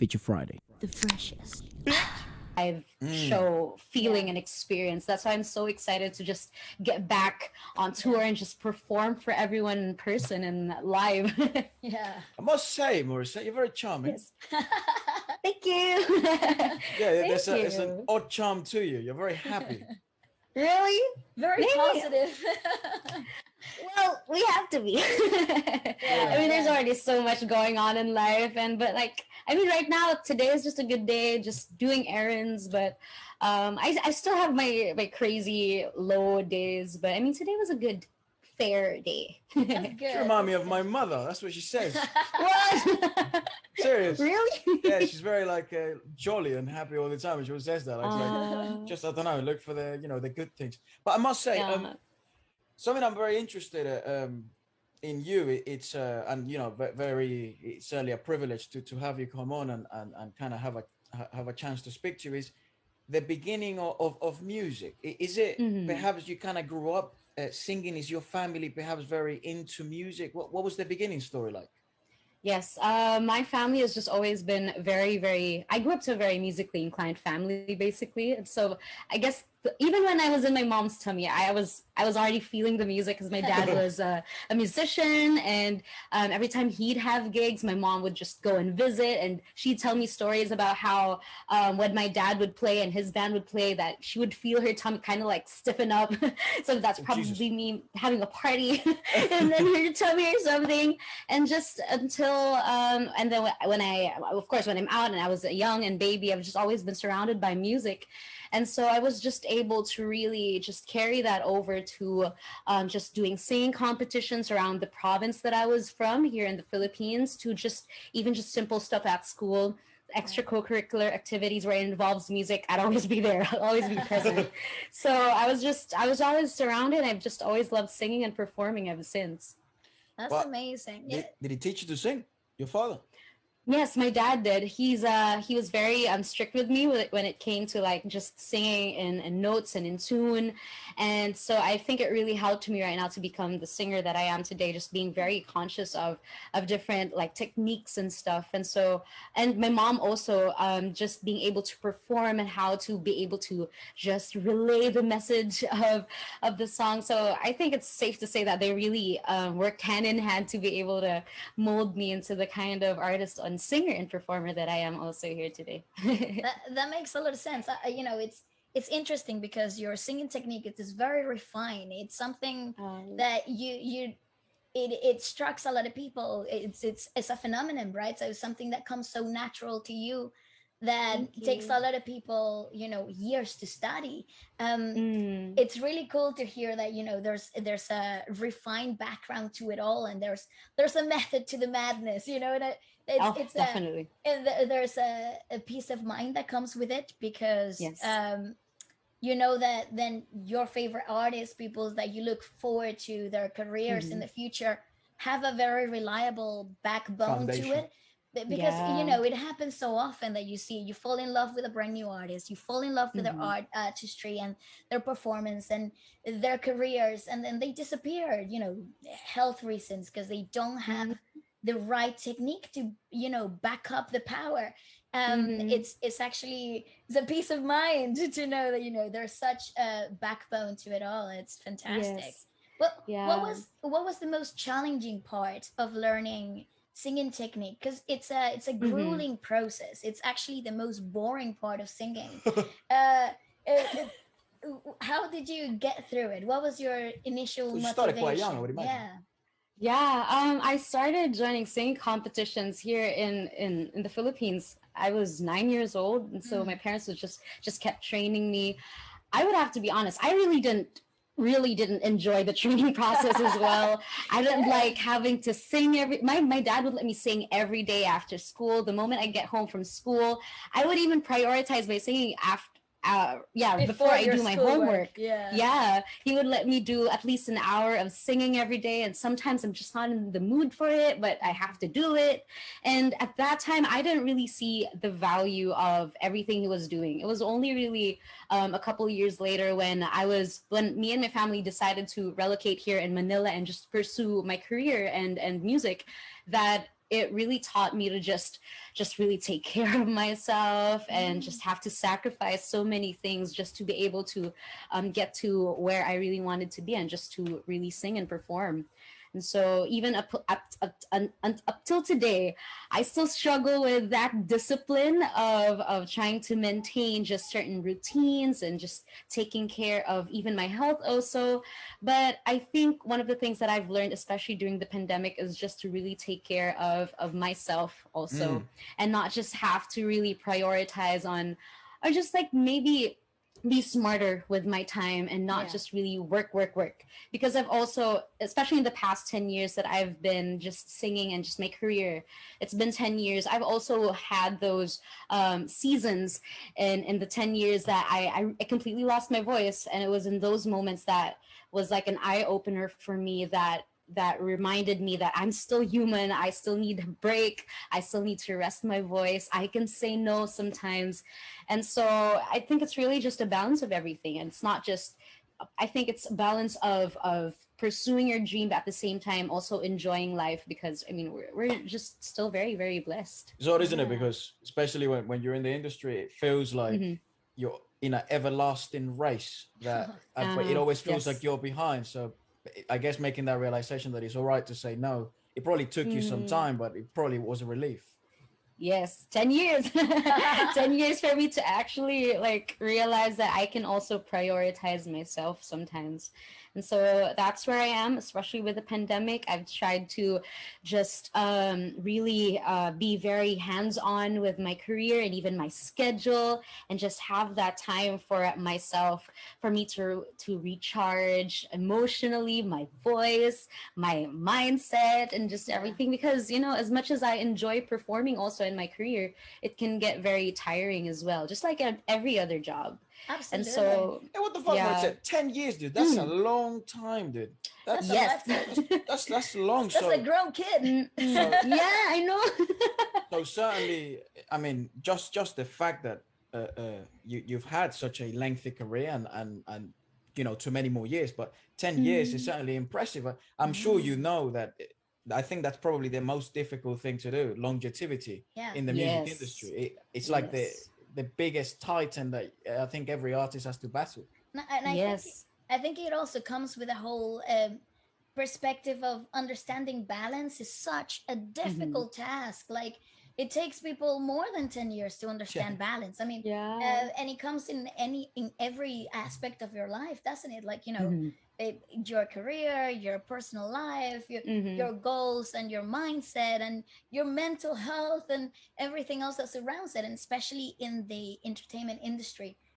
Feature Friday. The freshest. Live show feeling and experience. That's why I'm so excited to just get back on tour and just perform for everyone in person and live. Yeah. I must say, Morissette, you're very charming. Yes. Thank you. Yeah, Thank there's an you. odd charm to you. You're very happy. Really? Very Maybe. positive. Well, we have to be. I mean, there's already so much going on in life, but like, I mean, right now, today is just a good day, just doing errands. But I still have my crazy low days. But I mean, today was a good, fair day. That's good. She remind me of my mother. That's what she says. What? Serious. Really? Yeah, she's very like jolly and happy all the time. And she always says that. Like, just I don't know, look for the the good things. But I must say, something I'm very interested in you. It's and very. It's certainly a privilege to have you come on and kind of have a chance to speak to you. Is the beginning of music? Is it perhaps you kind of grew up singing? Is your family perhaps very into music? What was the beginning story like? Yes, my family has just always been very, very. I grew up to a very musically inclined family, basically, and so I guess even when I was in my mom's tummy, I was already feeling the music because my dad was a musician, and every time he'd have gigs, my mom would just go and visit, and she'd tell me stories about how when my dad would play and his band would play, that she would feel her tummy kind of like stiffen up. So that's probably Jesus. me having a party and then her tummy or something, and just until and then when I'm out and I was a young and baby, I've just always been surrounded by music. And so I was just able to really just carry that over to just doing singing competitions around the province that I was from here in the Philippines, to just even just simple stuff at school, extra co-curricular activities where it involves music. I'd always be there. I'd always be present. So I was always surrounded. I've just always loved singing and performing ever since. That's Well, amazing. Did he teach you to sing? Your father? Yes, my dad did. He was very strict with me when it came to like just singing in notes and in tune, and so I think it really helped me right now to become the singer that I am today. Just being very conscious of different like techniques and stuff, and my mom also just being able to perform and how to be able to just relay the message of the song. So I think it's safe to say that they really worked hand in hand to be able to mold me into the kind of artist and singer and performer that I am also here today. That makes a lot of sense. It's interesting because your singing technique is very refined. It's something that it strikes a lot of people. It's a phenomenon, right? So it's something that comes so natural to you that takes a lot of people years to study. It's really cool to hear that there's a refined background to it all, and there's a method to the madness, and it's definitely. And there's a peace of mind that comes with it, because Yes. That then your favorite artists, people that you look forward to their careers in the future, have a very reliable backbone to Foundation. it. Because it happens so often that you fall in love with a brand new artist, you fall in love with their artistry and their performance and their careers, and then they disappear, health reasons, because they don't have the right technique to back up the power. It's actually, it's a peace of mind to know that there's such a backbone to it all. It's fantastic. Yes. What was the most challenging part of learning singing technique? Because it's a grueling process. It's actually the most boring part of singing. How did you get through it? What was your initial So you motivation? started quite young, I would imagine. I started joining singing competitions here in the Philippines. I was 9 years old, and so my parents would just kept training me. I would have to be honest, I really didn't enjoy the training process as well. I didn't like having to sing my dad would let me sing every day after school. The moment I get home from school, I would even prioritize my singing before I do my homework. He would let me do at least an hour of singing every day, and sometimes I'm just not in the mood for it, but I have to do it. And at that time, I didn't really see the value of everything he was doing. It was only really a couple of years later when me and my family decided to relocate here in Manila and just pursue my career and music, that it really taught me to just really take care of myself and just have to sacrifice so many things just to be able to get to where I really wanted to be and just to really sing and perform. And so even up till today, I still struggle with that discipline of trying to maintain just certain routines and just taking care of even my health also. But I think one of the things that I've learned, especially during the pandemic, is just to really take care of myself also, and not just have to really prioritize on, or just like maybe be smarter with my time and not just really work, because I've also, especially in the past 10 years that I've been just singing and just my career, it's been 10 years. I've also had those seasons in the 10 years that I completely lost my voice, and it was in those moments that was like an eye opener for me, that reminded me that I'm still human. I still need a break. I still need to rest my voice. I can say no sometimes. And so I think it's really just a balance of everything. And it's not just, I think it's a balance of pursuing your dream, but at the same time also enjoying life, because I mean, we're just still very, very blessed. It's odd, isn't it? Because especially when you're in the industry, it feels like you're in an everlasting race that but it always feels like you're behind. So I guess making that realization that it's all right to say no, it probably took you some time, but it probably was a relief. Yes, 10 years. 10 years for me to actually like realize that I can also prioritize myself sometimes. And so that's where I am, especially with the pandemic. I've tried to just really be very hands-on with my career and even my schedule, and just have that time for myself, for me to recharge emotionally, my voice, my mindset, and just everything. Because, you know, as much as I enjoy performing also in my career, it can get very tiring as well, just like every other job. Absolutely. And so, hey, what the fuck, Morissette? 10 years, dude. That's a long time, dude. That's That's long. That's so a grown kid. so, yeah, I know. so certainly, I mean, just the fact that you've had such a lengthy career and you know, too many more years, but 10 years is certainly impressive. I'm sure you know that. I think that's probably the most difficult thing to do, longevity in the music industry. It's like the biggest titan that I think every artist has to battle. And I think it also comes with a whole perspective of understanding balance is such a difficult task. Like, it takes people more than 10 years to understand balance. I mean, and it comes in every aspect of your life, doesn't it? Like, you know, your career, your personal life, your goals and your mindset and your mental health and everything else that surrounds it. And especially in the entertainment industry,